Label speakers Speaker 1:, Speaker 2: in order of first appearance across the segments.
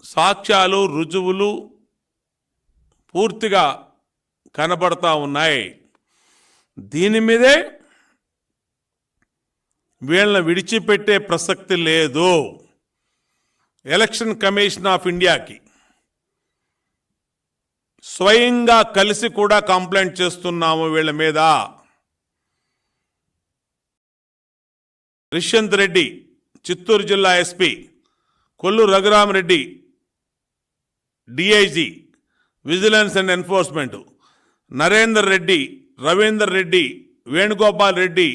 Speaker 1: సాక్ష్యాలు రుజువులు పూర్తిగా కనబడతా ఉన్నాయి. దీని మీదే వీళ్ళని విడిచిపెట్టే ప్రసక్తి లేదు. ఎలక్షన్ కమిషన్ ఆఫ్ ఇండియాకి స్వయంగా కలిసి కూడా కంప్లైంట్ చేస్తున్నాము వీళ్ళ మీద. రిషంత్ రెడ్డి చిత్తూరు జిల్లా SP, Kollu Raghurama Reddy DIG vigilance and enforcement, Narender Reddy, Ravinder Reddy, Venugopal Reddy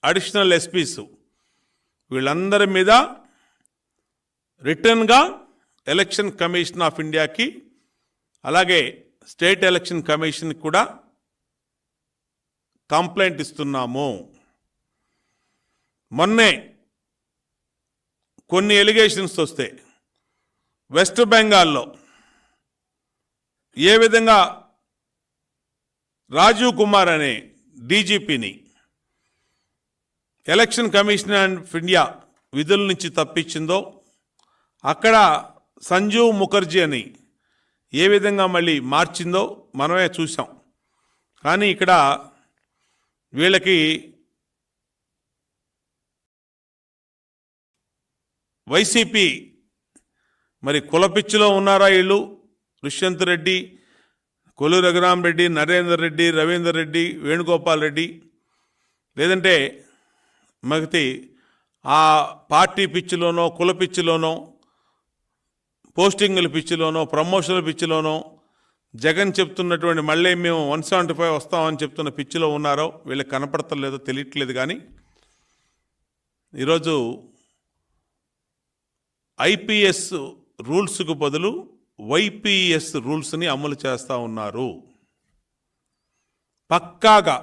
Speaker 1: additional SP's, వీళ్ళందరి మీద రిటర్న్గా ఎలక్షన్ కమిషన్ ఆఫ్ ఇండియాకి అలాగే స్టేట్ ఎలక్షన్ కమిషన్కి కూడా కంప్లైంట్ ఇస్తున్నాము. మొన్నే కొన్ని ఎలిగేషన్స్ వస్తే వెస్ట్ బెంగాల్లో ఏ విధంగా రాజీవ్ కుమార్ అనే డీజీపీని ఎలక్షన్ కమిషన్ ఆఫ్ ఇండియా విధుల నుంచి తప్పించిందో, అక్కడ సంజీవ్ ముఖర్జీ అని ఏ విధంగా మళ్ళీ మార్చిందో మనమే చూసాం. కానీ ఇక్కడ వీళ్ళకి వైసీపీ మరి కులపిచ్చిలో ఉన్నారా వీళ్ళు? రిషంత్ రెడ్డి, కొల్లు రఘురామరెడ్డి, నరేందర్ రెడ్డి, రవీందర్ రెడ్డి, వేణుగోపాల్ రెడ్డి, లేదంటే మగతి ఆ పార్టీ పిచ్చిలోనో కుల పిచ్చిలోనో పోస్టింగుల పిచ్చిలోనో ప్రమోషన్ల పిచ్చిలోనో జగన్ చెప్తున్నటువంటి మళ్ళీ మేము 175 వస్తామని చెప్తున్న పిచ్చిలో ఉన్నారో వీళ్ళకి కనపడతలేదో తెలియట్లేదు. కానీ ఈరోజు ఐపీఎస్ రూల్స్కు బదులు వైపీఎస్ రూల్స్ని అమలు చేస్తూ ఉన్నారు. పక్కాగా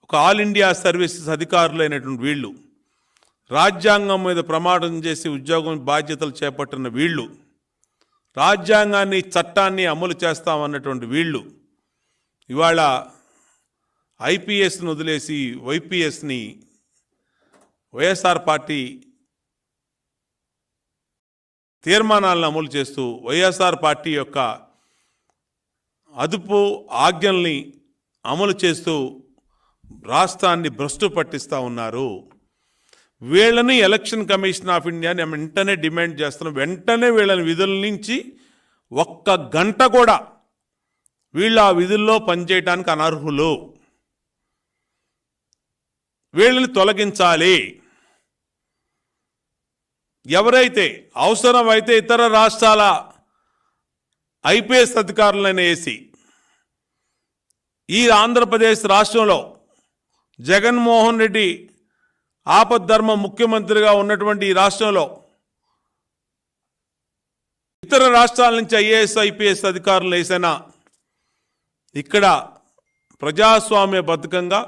Speaker 1: ఒక ఆల్ ఇండియా సర్వీసెస్ అధికారులైనటువంటి వీళ్ళు, రాజ్యాంగం మీద ప్రమాణం చేసి ఉద్యోగం బాధ్యతలు చేపట్టిన వీళ్ళు, రాజ్యాంగాన్ని చట్టాన్ని అమలు చేస్తామన్నటువంటి వీళ్ళు ఇవాళ ఐపీఎస్ని వదిలేసి వైపీఎస్ని వైఎస్ఆర్ పార్టీ తీర్మానాలను అమలు చేస్తూ వైఎస్ఆర్ పార్టీ యొక్క అదుపు ఆజ్ఞల్ని అమలు చేస్తూ రాష్ట్రాన్ని భ్రష్టు పట్టిస్తూ ఉన్నారు. వీళ్ళని ఎలక్షన్ కమిషన్ ఆఫ్ ఇండియాని వెంటనే డిమాండ్ చేస్తున్నాం. వెంటనే వీళ్ళని విధుల నుంచి 1 గంట కూడా వీళ్ళు ఆ విధుల్లో పనిచేయడానికి అనర్హులు. వీళ్ళని తొలగించాలి. ఎవరైతే అవసరమైతే ఇతర రాష్ట్రాల ఐపీఎస్ అధికారులను వేసి ఈ ఆంధ్రప్రదేశ్ రాష్ట్రంలో జగన్మోహన్ రెడ్డి ఆపద్ధర్మ ముఖ్యమంత్రిగా ఉన్నటువంటి ఈ రాష్ట్రంలో ఇతర రాష్ట్రాల నుంచి ఐఏఎస్ ఐపీఎస్ అధికారులు వేసినా ఇక్కడ ప్రజాస్వామ్యబద్ధంగా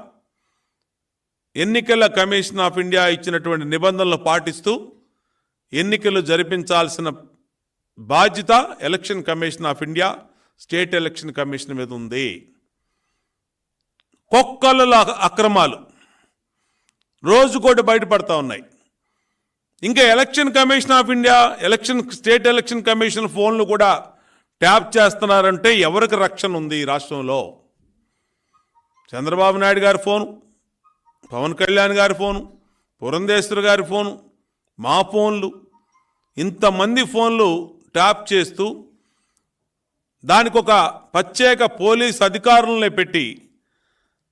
Speaker 1: ఎన్నికల కమిషన్ ఆఫ్ ఇండియా ఇచ్చినటువంటి నిబంధనలు పాటిస్తూ ఎన్నికలు జరిపించాల్సిన బాధ్యత election commission of India, state election commission మీద ఉంది. కుక్కల అక్రమాలు రోజుకోటి బయటపడతా ఉన్నాయి. ఇంకా election commission of India, state election commission ఫోన్లు కూడా ట్యాప్ చేస్తున్నారంటే ఎవరికి రక్షణ ఉంది ఈ రాష్ట్రంలో? చంద్రబాబు నాయుడు గారి ఫోను, పవన్ కళ్యాణ్ గారి ఫోను, పురంధేశ్వరి గారి ఫోను, మా ఫోన్లు, ఇంతమంది ఫోన్లు ట్యాప్ చేస్తూ దానికి ఒక ప్రత్యేక పోలీస్ అధికారులనే పెట్టి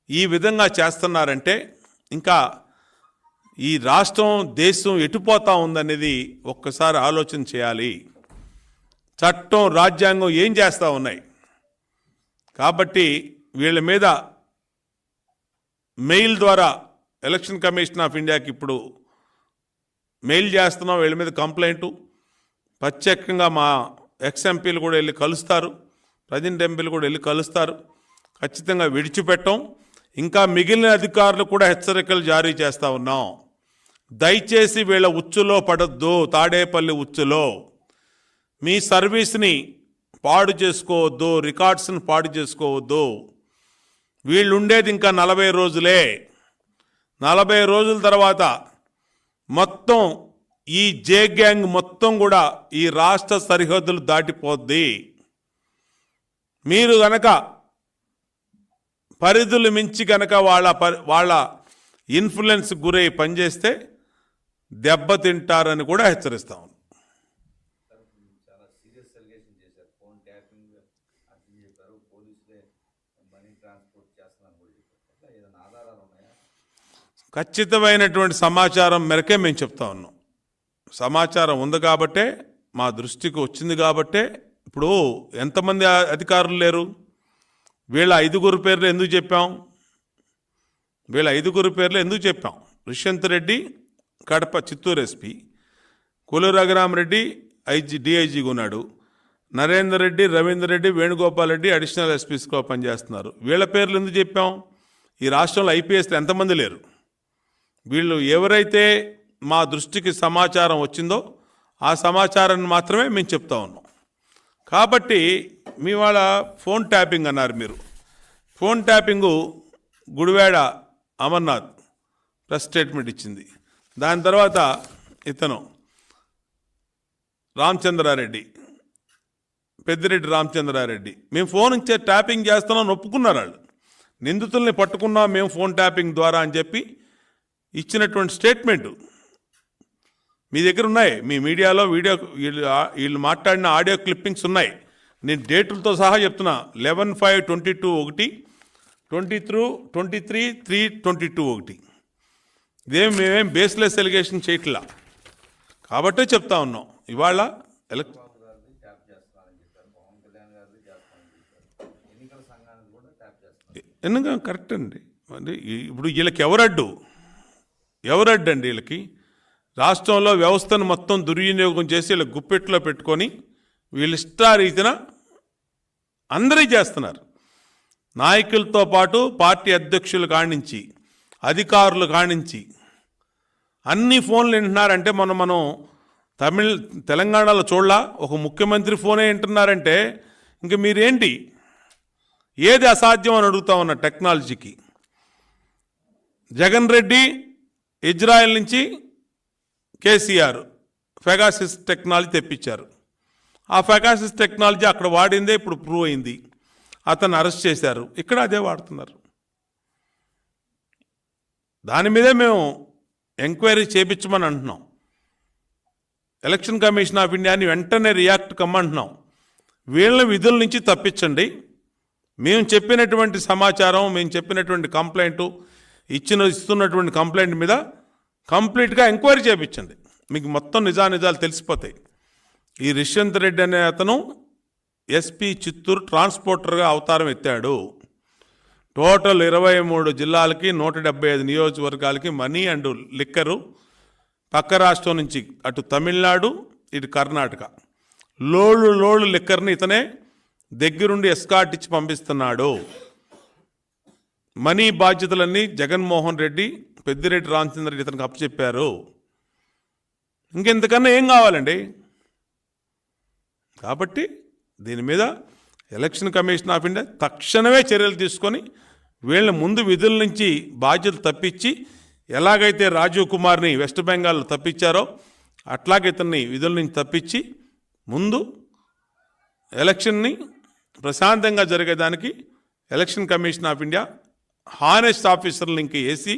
Speaker 1: ఈ విధంగా చేస్తున్నారంటే ఇంకా ఈ రాష్ట్రం దేశం ఎటుపోతా ఉందనేది ఒక్కసారి ఆలోచన చేయాలి. చట్టం రాజ్యాంగం ఏం చేస్తూ ఉన్నాయి? కాబట్టి వీళ్ళ మీద మెయిల్ ద్వారా ఎలక్షన్ కమిషన్ ఆఫ్ ఇండియాకి ఇప్పుడు మెయిల్ చేస్తున్నాం. వీళ్ళ మీద కంప్లైంటు ప్రత్యేకంగా మా ఎక్స్ఎంపీలు కూడా వెళ్ళి కలుస్తారు, ప్రజెంట్ ఎంపీలు కూడా వెళ్ళి కలుస్తారు. ఖచ్చితంగా విడిచిపెట్టాం. ఇంకా మిగిలిన అధికారులు కూడా హెచ్చరికలు జారీ చేస్తూ ఉన్నాం. దయచేసి వీళ్ళ ఉచ్చులో పడద్దు. తాడేపల్లి ఉచ్చులో మీ సర్వీస్ని పాడు చేసుకోవద్దు, రికార్డ్స్ని పాడు చేసుకోవద్దు. వీళ్ళు ఉండేది ఇంకా 40 రోజులే. 40 రోజుల తర్వాత మొత్తం ఈ జే గ్యాంగ్ మొత్తం కూడా ఈ రాష్ట్ర సరిహద్దులు దాటిపోద్ది. మీరు గనక పరిధులు మించి గనక వాళ్ళ ఇన్ఫ్లుయెన్స్ గురై పనిచేస్తే దెబ్బతింటారని కూడా హెచ్చరిస్తాం.
Speaker 2: చాలా సీరియస్ అలిగేషన్ చేశారు. ఫోన్ ట్యాపింగ్ అని చెప్పారు, పోలీసులే మనీ ట్రాన్స్పోర్ట్ చేస్తున్నారని కూడా చెప్పారు. ఏదైనా ఆధారాలు ఉన్నాయా?
Speaker 1: ఖచ్చితమైనటువంటి సమాచారం మేరకే మేము చెప్తా ఉన్నాం. సమాచారం ఉంది కాబట్టే, మా దృష్టికి వచ్చింది కాబట్టే. ఇప్పుడు ఎంతమంది అధికారులు లేరు? వీళ్ళ 5 పేర్లు ఎందుకు చెప్పాం? రిషంత్ రెడ్డి కడప చిత్తూరు ఎస్పీ, కొల్లు రఘురామరెడ్డి డిఐజీగా ఉన్నాడు, నరేందర్ రెడ్డి, రవీందర్ రెడ్డి, వేణుగోపాల్ రెడ్డి అడిషనల్ ఎస్పీస్గా పనిచేస్తున్నారు. వీళ్ళ పేర్లు ఎందుకు చెప్పాం? ఈ రాష్ట్రంలో ఐపీఎస్లు ఎంతమంది లేరు? వీళ్ళు ఎవరైతే మా దృష్టికి సమాచారం వచ్చిందో ఆ సమాచారాన్ని మాత్రమే మేము చెప్తా ఉన్నాం. కాబట్టి మీ వాళ్ళ ఫోన్ ట్యాపింగ్ అన్నారు. మీరు phone tapping Gudivada Amarnath press statement ఇచ్చింది. దాని తర్వాత ఇతను రామచంద్రారెడ్డి, పెద్దిరెడ్డి రామచంద్రారెడ్డి, మేము ఫోన్ ఇచ్చే ట్యాపింగ్ చేస్తున్నాం ఒప్పుకున్నారు. వాళ్ళు నిందితుల్ని పట్టుకున్నాం మేము ఫోన్ ట్యాపింగ్ ద్వారా అని చెప్పి ఇచ్చినటువంటి స్టేట్మెంటు మీ దగ్గర ఉన్నాయి. మీ మీడియాలో వీళ్ళు మాట్లాడిన ఆడియో క్లిప్పింగ్స్ ఉన్నాయి. నేను డేటులతో సహా చెప్తున్నా. 11/5/22 ఒకటి, 23/3/22 ఒకటి. ఇదేం మేమేం బేస్లెస్ ఎలిగేషన్ చేయట్లా కాబట్టే చెప్తా ఉన్నాం. ఇవాళ ఎన్నికలు కరెక్ట్ అండి. మరి ఇప్పుడు వీళ్ళకి ఎవరడ్డు అండి? వీళ్ళకి రాష్ట్రంలో వ్యవస్థను మొత్తం దుర్వినియోగం చేసి వీళ్ళ గుప్పెట్లో పెట్టుకొని వీళ్ళు ఇష్టారీతిన అందరూ చేస్తున్నారు. నాయకులతో పాటు పార్టీ అధ్యక్షులు కానించి అధికారులు కానించి అన్ని ఫోన్లు వింటున్నారంటే మనం తెలంగాణలో చూడలా. ఒక ముఖ్యమంత్రి ఫోనే వింటున్నారంటే ఇంక మీరేంటి? ఏది అసాధ్యం అని అడుగుతా ఉన్న టెక్నాలజీకి. జగన్ రెడ్డి ఇజ్రాయెల్ నుంచి కేసీఆర్ పెగాసిస్ టెక్నాలజీ తెప్పించారు. ఆ పెగాసిస్ టెక్నాలజీ అక్కడ వాడిందే ఇప్పుడు ప్రూవ్ అయింది. అతను అరెస్ట్ చేశారు. ఇక్కడ అదే వాడుతున్నారు. దాని మీదే మేము ఎంక్వైరీ చేయించమని అంటున్నాం. ఎలక్షన్ కమిషన్ ఆఫ్ ఇండియాని వెంటనే రియాక్ట్ కమ్మంటున్నాం. వీళ్ళని విధుల నుంచి తప్పించండి. మేము చెప్పినటువంటి సమాచారం, మేము చెప్పినటువంటి కంప్లైంటు ఇస్తున్నటువంటి కంప్లైంట్ మీద కంప్లీట్గా ఎంక్వైరీ చేయించండి. మీకు మొత్తం నిజాలు తెలిసిపోతాయి. ఈ రిషంత్ రెడ్డి అనే అతను ఎస్పీ చిత్తూరు ట్రాన్స్పోర్టర్గా అవతారం ఎత్తాడు. టోటల్ 23 జిల్లాలకి 175 నియోజకవర్గాలకి మనీ అండ్ లిక్కరు పక్క రాష్ట్రం నుంచి అటు తమిళనాడు ఇటు కర్ణాటక లోళ్ళు లిక్కర్ని ఇతనే దగ్గరుండి ఎస్కాట్ ఇచ్చి పంపిస్తున్నాడు. మనీ బాధ్యతలన్నీ జగన్మోహన్ రెడ్డి, పెద్దిరెడ్డి రామచంద్ర రెడ్డి ఇతనికి అప్పచెప్పారు. ఇంకెంతకన్నా ఏం కావాలండి? కాబట్టి దీని మీద ఎలక్షన్ కమిషన్ ఆఫ్ ఇండియా తక్షణమే చర్యలు తీసుకొని వీళ్ళని ముందు విధుల నుంచి బాధ్యతలు తప్పించి, ఎలాగైతే రాజీవ్ కుమార్ని వెస్ట్ బెంగాల్ తప్పించారో అట్లాగే ఇతన్ని విధుల నుంచి తప్పించి ముందు ఎలక్షన్ని ప్రశాంతంగా జరిగేదానికి election commission of India honest ఆఫీసర్లు ఇంక వేసి